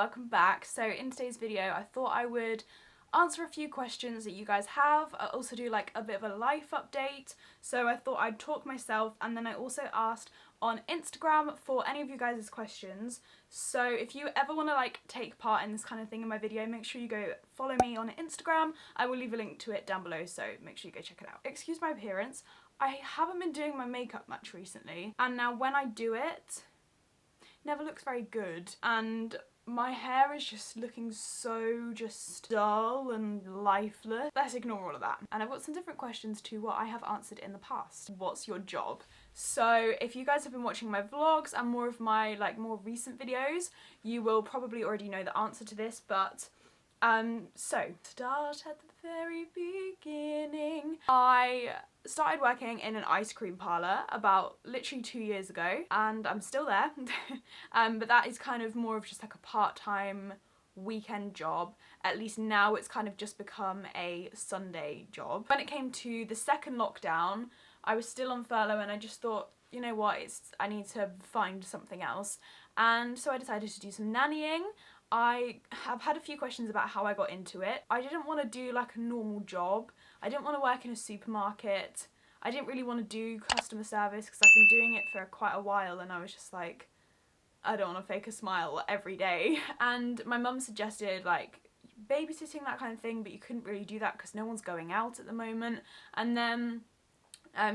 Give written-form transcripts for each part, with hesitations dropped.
welcome back. So in today's video I thought I would answer a few questions that you guys have. I also do like a bit of a life update, so I thought I'd talk myself, and then I also asked on Instagram for any of you guys' questions. So if you ever want to like take part in this kind of thing in my video, make sure you go follow me on Instagram. I will leave a link to it down below, so make sure you go check it out. Excuse my appearance, I haven't been doing my makeup much recently, and now when I do it never looks very good, and my hair is just looking so just dull and lifeless. Let's ignore all of that. And I've got some different questions to what I have answered in the past. What's your job? So if you guys have been watching my vlogs and more of my like more recent videos, you will probably already know the answer to this, but so start at the very beginning. I started working in an ice cream parlour about literally 2 years ago, and I'm still there. But that is kind of more of just like a part-time weekend job. At least now it's kind of just become a Sunday job. When it came to the second lockdown, I was still on furlough, and I just thought, you know what, I need to find something else. And so I decided to do some nannying. I have had a few questions about how I got into it. I didn't want to do like a normal job. I didn't want to work in a supermarket. I didn't really want to do customer service because I've been doing it for quite a while, and I was just like, I don't want to fake a smile every day. And my mum suggested like babysitting, that kind of thing, but you couldn't really do that because no one's going out at the moment. And then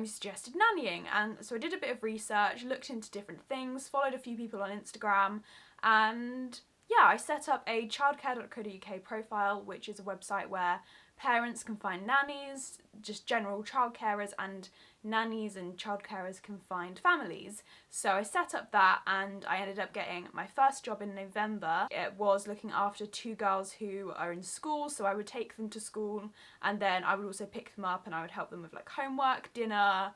suggested nannying, and so I did a bit of research, looked into different things, followed a few people on Instagram, and yeah, I set up a childcare.co.uk profile, which is a website where parents can find nannies, just general childcarers, and nannies and childcarers can find families. So I set up that, and I ended up getting my first job in November. It was looking after 2 girls who are in school, so I would take them to school, and then I would also pick them up and I would help them with like homework, dinner,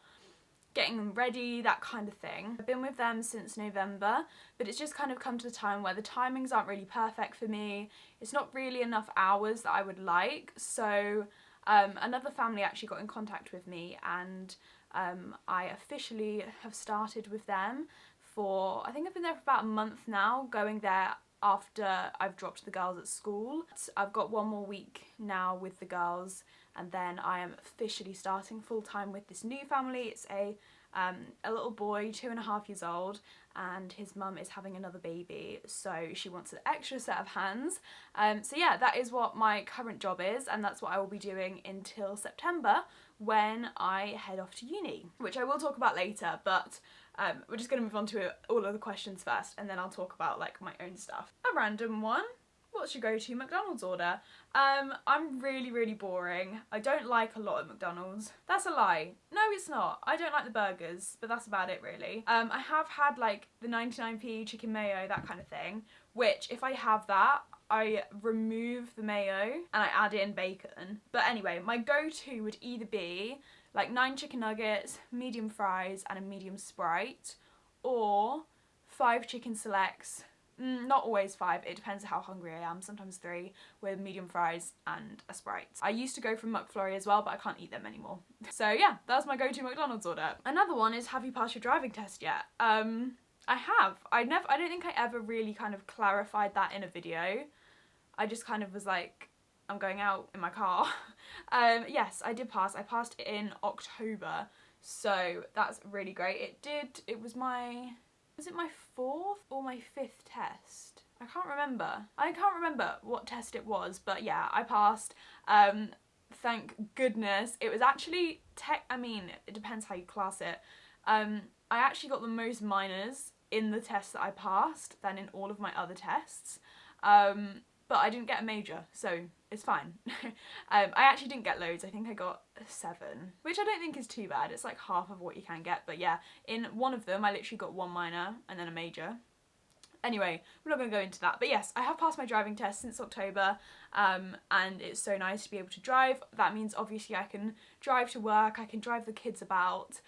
getting them ready, that kind of thing. I've been with them since November, but it's just kind of come to the time where the timings aren't really perfect for me. It's not really enough hours that I would like, so another family actually got in contact with me, and I officially have started with them for, I think I've been there for about a month now, going there after I've dropped the girls at school. I've got 1 more week now with the girls, and then I am officially starting full-time with this new family. It's a little boy, 2.5 years old, and his mum is having another baby, so she wants an extra set of hands. So yeah, that is what my current job is, and that's what I will be doing until September, when I head off to uni, which I will talk about later, but we're just going to move on to all of the questions first, and then I'll talk about like my own stuff. A random one. What's your go-to McDonald's order? I'm really boring. I don't like a lot of McDonald's. That's a lie. No, it's not. I don't like the burgers, but that's about it really. I have had like the 99p chicken mayo, that kind of thing, which if I have that, I remove the mayo and I add in bacon. But anyway, my go-to would either be like 9 chicken nuggets, medium fries and a medium Sprite, or 5 chicken selects. Not always 5, it depends how hungry I am, sometimes 3, with medium fries and a Sprite. I used to go for McFlurry as well, but I can't eat them anymore. So yeah, that's my go-to McDonald's order. Another one is, have you passed your driving test yet? I have. I don't think I ever really kind of clarified that in a video. I just kind of was like, I'm going out in my car. Yes, I did pass. I passed in October, so that's really great. It was it my 4th or my 5th test? I can't remember what test it was, but yeah, I passed. Thank goodness. It was actually I mean, it depends how you class it. I actually got the most minors in the test that I passed than in all of my other tests. But I didn't get a major, so it's fine. I actually didn't get loads. I think I got a 7, which I don't think is too bad. It's like half of what you can get, but yeah, in one of them I literally got 1 minor and then a major. Anyway, we're not going to go into that, but yes, I have passed my driving test since October, and it's so nice to be able to drive. That means obviously I can drive to work, I can drive the kids about,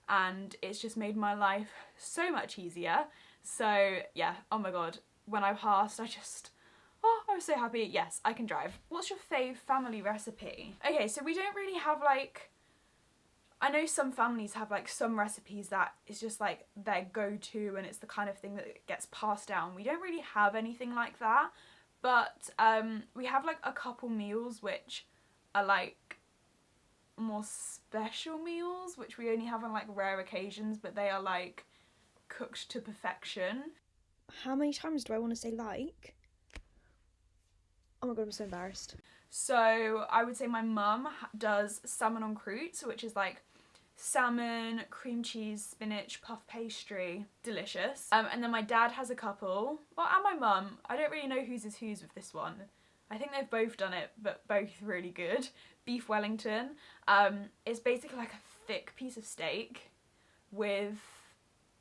and it's just made my life so much easier. So yeah, oh my god, when I passed, I was so happy. Yes, I can drive. What's your fave family recipe? Okay, so we don't really have like I know some families have like some recipes that is just like their go-to and it's the kind of thing that gets passed down. We don't really have anything like that, but we have like a couple meals which are like more special meals, which we only have on like rare occasions, but they are like cooked to perfection. How many times do I want to say like? Oh my god, I'm so embarrassed. So I would say my mum does salmon en croûte, which is like salmon, cream cheese, spinach, puff pastry, delicious. And then my dad has a couple, well, and my mum, I don't really know whose is whose with this one. I think they've both done it, but both really good. Beef Wellington. It's basically like a thick piece of steak with,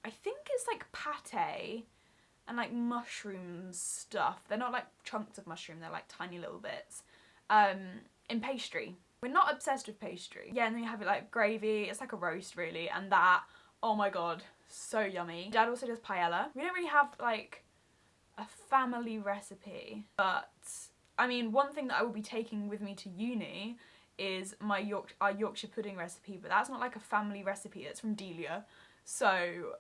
I think it's like pate and like mushroom stuff. They're not like chunks of mushroom, they're like tiny little bits. In pastry. We're not obsessed with pastry. Yeah, and then you have it like gravy, it's like a roast really, and that, oh my god, so yummy. Dad also does paella. We don't really have like a family recipe, but I mean, one thing that I will be taking with me to uni is our Yorkshire pudding recipe, but that's not like a family recipe, it's from Delia. So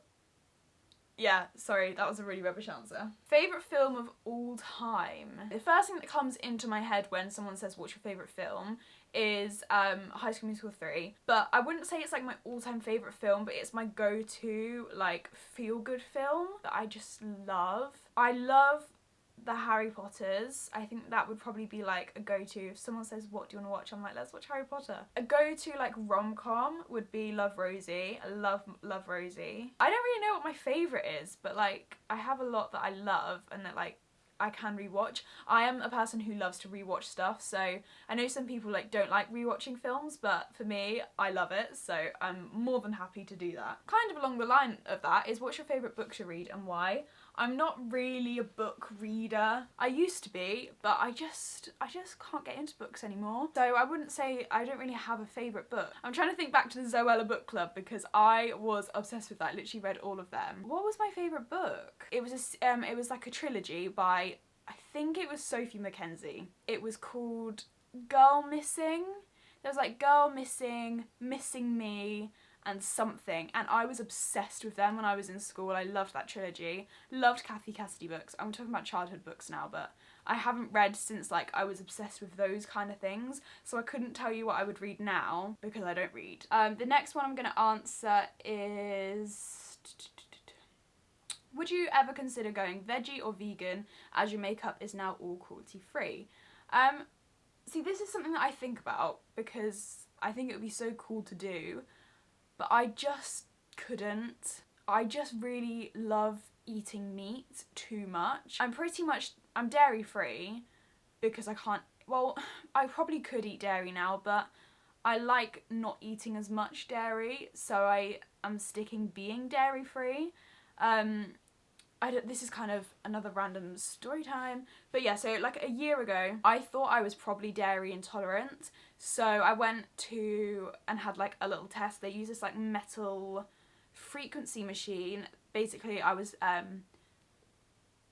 yeah, sorry, that was a really rubbish answer. Favourite film of all time? The first thing that comes into my head when someone says what's your favourite film is High School Musical 3. But I wouldn't say it's like my all-time favourite film, but it's my go-to like feel-good film that I just love. I love the Harry Potters. I think that would probably be like a go-to. If someone says what do you want to watch, I'm like, let's watch Harry Potter. A go-to like rom-com would be Love Rosie. I love Rosie. I don't really know what my favourite is, but like I have a lot that I love and that like I can rewatch. I am a person who loves to rewatch stuff, so I know some people like don't like rewatching films, but for me, I love it, so I'm more than happy to do that. Kind of along the line of that is, what's your favourite book to read and why? I'm not really a book reader. I used to be, but I just can't get into books anymore. So I wouldn't say I don't really have a favourite book. I'm trying to think back to the Zoella book club because I was obsessed with that. I literally read all of them. What was my favourite book? It was like a trilogy by, I think it was Sophie Mackenzie. It was called Girl Missing. There was like Girl Missing, Missing Me, and something, and I was obsessed with them when I was in school. I loved that trilogy. Loved Kathy Cassidy books. I'm talking about childhood books now, but I haven't read since like I was obsessed with those kind of things, so I couldn't tell you what I would read now because I don't read. The next one I'm going to answer is, would you ever consider going veggie or vegan as your makeup is now all cruelty free? See, this is something that I think about because I think it would be so cool to do, but I just couldn't. I just really love eating meat too much. I'm dairy free because I can't, well, I probably could eat dairy now, but I like not eating as much dairy, so I am sticking being dairy free. This is kind of another random story time, but yeah, so like a year ago, I thought I was probably dairy intolerant, so I went to and had like a little test. They use this like metal frequency machine. Basically, I was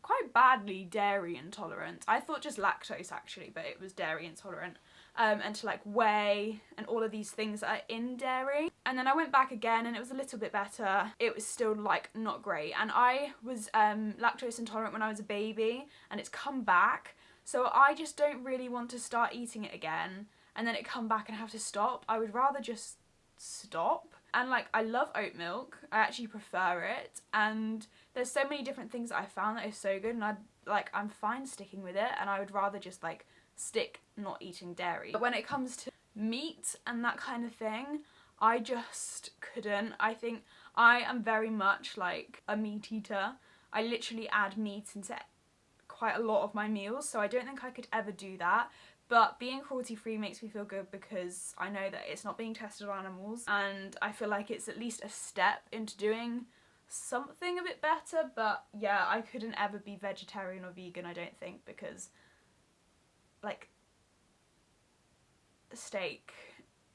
quite badly dairy intolerant. I thought just lactose actually, but it was dairy intolerant. And to like whey and all of these things that are in dairy. And then I went back again and it was a little bit better. It was still like not great. And I was lactose intolerant when I was a baby and it's come back. So I just don't really want to start eating it again and then it come back and have to stop. I would rather just stop. And like I love oat milk. I actually prefer it. And there's so many different things that I found that are so good and I'm fine sticking with it, and I would rather just like stick not eating dairy. But when it comes to meat and that kind of thing, I just couldn't. I think I am very much like a meat eater. I literally add meat into quite a lot of my meals, so I don't think I could ever do that. But being cruelty free makes me feel good because I know that it's not being tested on animals, and I feel like it's at least a step into doing something a bit better. But yeah, I couldn't ever be vegetarian or vegan, I don't think, because like steak.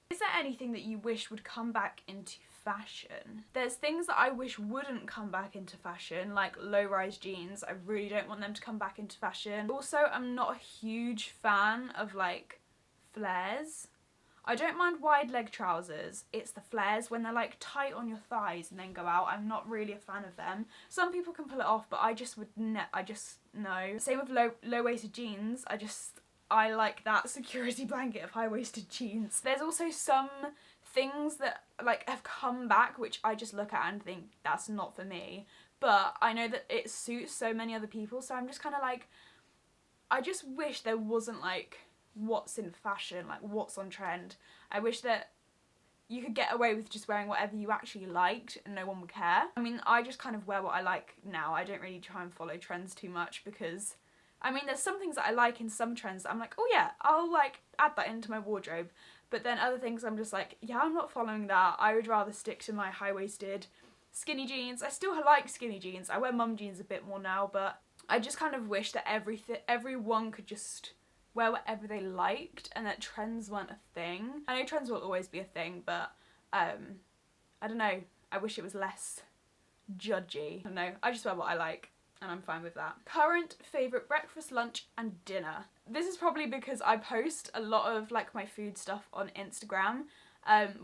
Is there anything that you wish would come back into fashion? There's things that I wish wouldn't come back into fashion, like low-rise jeans. I really don't want them to come back into fashion. Also, I'm not a huge fan of like flares. I don't mind wide leg trousers, it's the flares when they're like tight on your thighs and then go out. I'm not really a fan of them. Some people can pull it off, but I just would no. Same with low-waisted jeans. I like that security blanket of high-waisted jeans. There's also some things that like have come back which I just look at and think that's not for me, but I know that it suits so many other people, so I'm just kind of like, I just wish there wasn't like what's in fashion, like what's on trend. I wish that you could get away with just wearing whatever you actually liked and no one would care. I mean, I just kind of wear what I like now. I don't really try and follow trends too much because, I mean, there's some things that I like in some trends that I'm like, oh yeah, I'll like add that into my wardrobe. But then other things I'm just like, yeah, I'm not following that. I would rather stick to my high-waisted skinny jeans. I still like skinny jeans. I wear mum jeans a bit more now, but I just kind of wish that everyone could just wear whatever they liked and that trends weren't a thing. I know trends will always be a thing, but I don't know. I wish it was less judgy. I don't know. I just wear what I like and I'm fine with that. Current favourite breakfast, lunch and dinner. This is probably because I post a lot of like my food stuff on Instagram,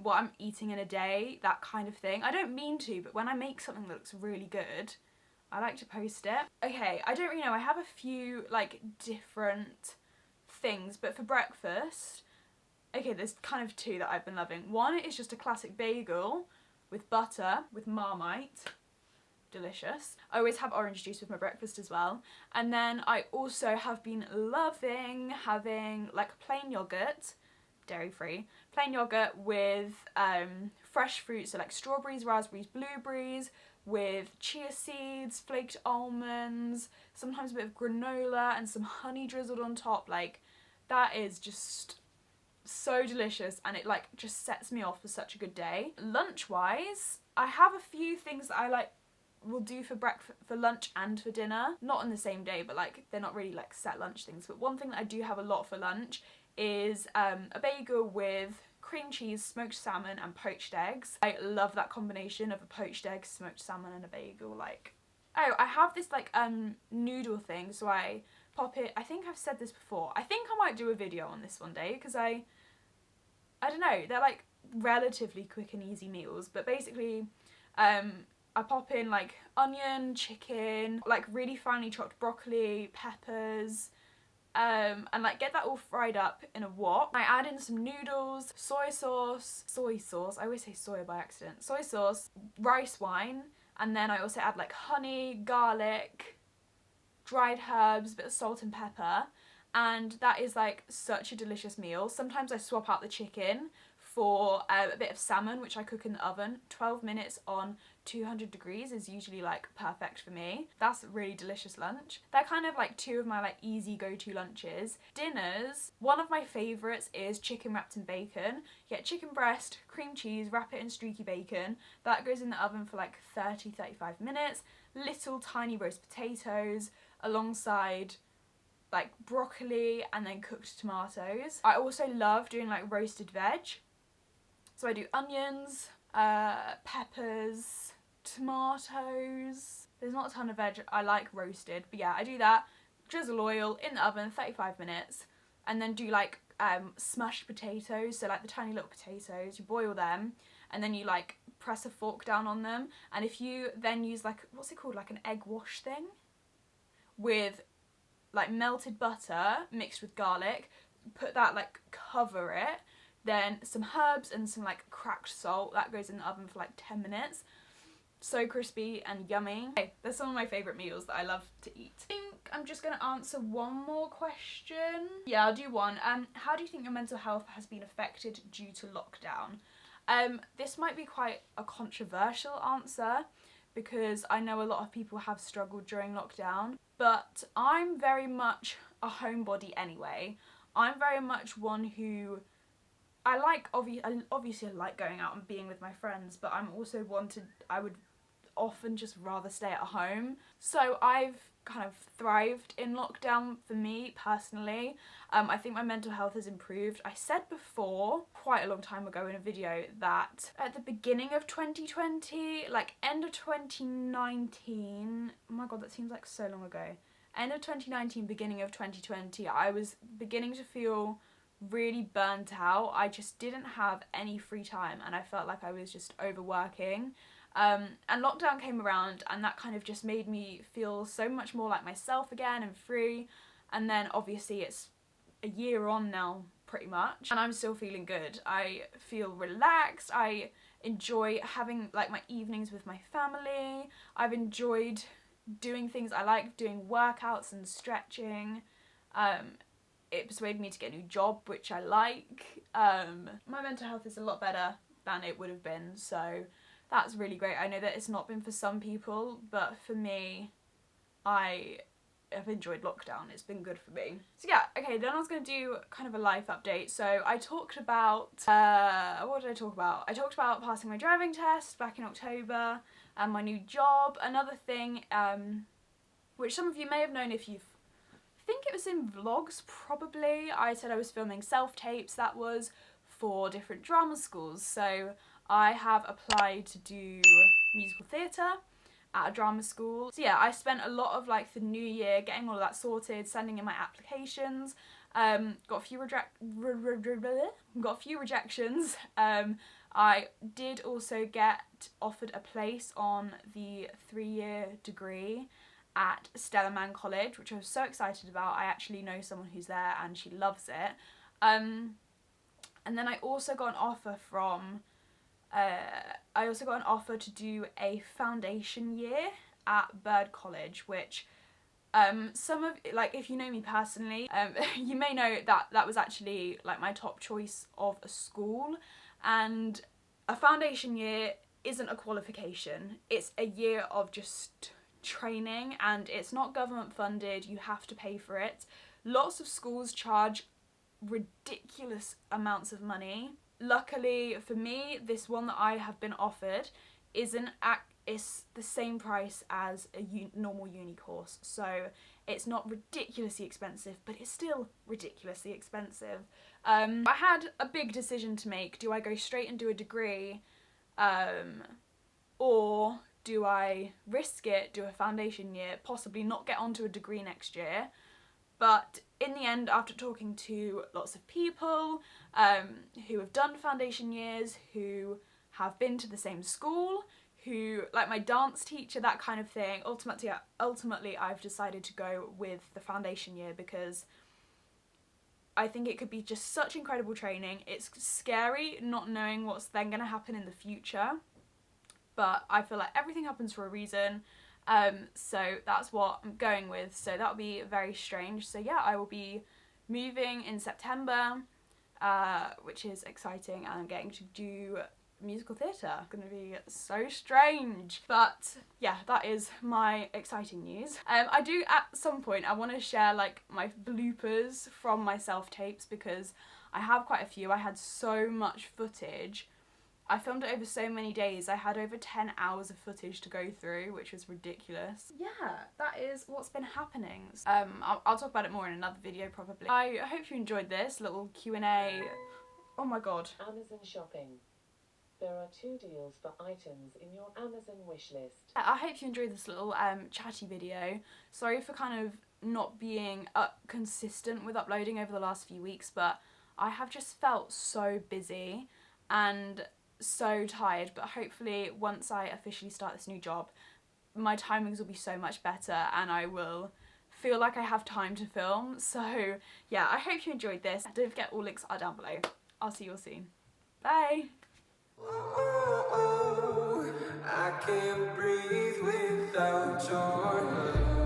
what I'm eating in a day, that kind of thing. I don't mean to, but when I make something that looks really good, I like to post it. Okay, I don't really know. I have a few like different things, but for breakfast, okay, there's kind of two that I've been loving. One is just a classic bagel with butter, with Marmite. Delicious. I always have orange juice with my breakfast as well. And then I also have been loving having like plain yogurt, dairy free, plain yogurt with fresh fruit, so like strawberries, raspberries, blueberries, with chia seeds, flaked almonds, sometimes a bit of granola and some honey drizzled on top. Like, that is just so delicious and it like just sets me off for such a good day. Lunch wise, I have a few things that I like will do for breakfast, for lunch and for dinner. Not on the same day, but like they're not really like set lunch things. But one thing that I do have a lot for lunch is a bagel with cream cheese, smoked salmon and poached eggs. I love that combination of a poached egg, smoked salmon and a bagel. Like, oh, I have this like noodle thing, so I pop it. I think I've said this before. I think I might do a video on this one day because I don't know, they're like relatively quick and easy meals, but basically I pop in like onion, chicken, like really finely chopped broccoli, peppers, and like get that all fried up in a wok. I add in some noodles, soy sauce, I always say soya by accident, soy sauce, rice wine, and then I also add like honey, garlic, dried herbs, a bit of salt and pepper, and that is like such a delicious meal. Sometimes I swap out the chicken for a bit of salmon, which I cook in the oven. 12 minutes on 200 degrees is usually like perfect for me. That's a really delicious lunch. They're kind of like two of my like easy go-to lunches. Dinners, one of my favourites is chicken wrapped in bacon. You get chicken breast, cream cheese, wrap it in streaky bacon. That goes in the oven for like 30-35 minutes. Little tiny roast potatoes alongside like broccoli and then cooked tomatoes. I also love doing like roasted veg. So I do onions, peppers, tomatoes. There's not a ton of veg I like roasted, but yeah, I do that. Drizzle oil in the oven, 35 minutes, and then do like smashed potatoes, so like the tiny little potatoes, you boil them, and then you like press a fork down on them, and if you then use like, what's it called, like an egg wash thing, with like melted butter mixed with garlic, put that, like cover it, then some herbs and some like cracked salt, that goes in the oven for like 10 minutes. So crispy and yummy. Okay, they're some of my favourite meals that I love to eat. I think I'm just gonna answer one more question. Yeah, I'll do one. How do you think your mental health has been affected due to lockdown? This might be quite a controversial answer because I know a lot of people have struggled during lockdown, but I'm very much a homebody anyway. I'm very much one who, I like, obviously I like going out and being with my friends, but I'm also I would often just rather stay at home. So I've kind of thrived in lockdown for me personally. I think my mental health has improved. I said before, quite a long time ago in a video, that at the beginning of 2020, like end of 2019, oh my god, that seems like so long ago. End of 2019, beginning of 2020, I was beginning to feel really burnt out. I just didn't have any free time and I felt like I was just overworking. And lockdown came around and that kind of just made me feel so much more like myself again and free. And then obviously it's a year on now pretty much and I'm still feeling good. I feel relaxed. I enjoy having like my evenings with my family. I've enjoyed doing things I like, doing workouts and stretching. It persuaded me to get a new job, which I like. My mental health is a lot better than it would have been, so that's really great. I know that it's not been for some people, but for me, I have enjoyed lockdown. It's been good for me. So yeah, okay, then I was going to do kind of a life update. So I talked about, what did I talk about? I talked about passing my driving test back in October and my new job. Another thing, which some of you may have known if you've, I think it was in vlogs probably, I said I was filming self-tapes. That was for different drama schools. So I have applied to do musical theatre at a drama school. So yeah, I spent a lot of like the new year getting all of that sorted, sending in my applications. Got a few rejections. I did also get offered a place on the 3-year degree at Stellarman College, which I was so excited about. I actually know someone who's there and she loves it. And then I also got an offer from to do a foundation year at Bird College, which some of, like, if you know me personally, you may know that that was actually like my top choice of a school. And a foundation year isn't a qualification, it's a year of just training and it's not government funded, you have to pay for it. Lots of schools charge ridiculous amounts of money. Luckily for me, this one that I have been offered it's the same price as a normal uni course, so it's not ridiculously expensive, but it's still ridiculously expensive. I had a big decision to make. Do I go straight and do a degree, or do I risk it, do a foundation year, possibly not get onto a degree next year? But in the end, after talking to lots of people who have done foundation years, who have been to the same school, who, like my dance teacher, that kind of thing, ultimately I've decided to go with the foundation year because I think it could be just such incredible training. It's scary not knowing what's then going to happen in the future, but I feel like everything happens for a reason. So that's what I'm going with. So that'll be very strange. So yeah, I will be moving in September, which is exciting, and I'm getting to do musical theatre. Gonna be so strange. But yeah, that is my exciting news. I do at some point, I want to share like my bloopers from my self-tapes because I have quite a few. I had so much footage. I filmed it over so many days. I had over 10 hours of footage to go through, which was ridiculous. Yeah, that is what's been happening. I'll talk about it more in another video probably. I hope you enjoyed this little Q&A. Oh my god. Amazon shopping. There are 2 deals for items in your Amazon wishlist. I hope you enjoyed this little chatty video. Sorry for kind of not being consistent with uploading over the last few weeks, but I have just felt so busy and so tired. But hopefully once I officially start this new job, my timings will be so much better and I will feel like I have time to film. So yeah, I hope you enjoyed this. Don't forget, all links are down below. I'll see you all soon. Bye! I can't breathe without your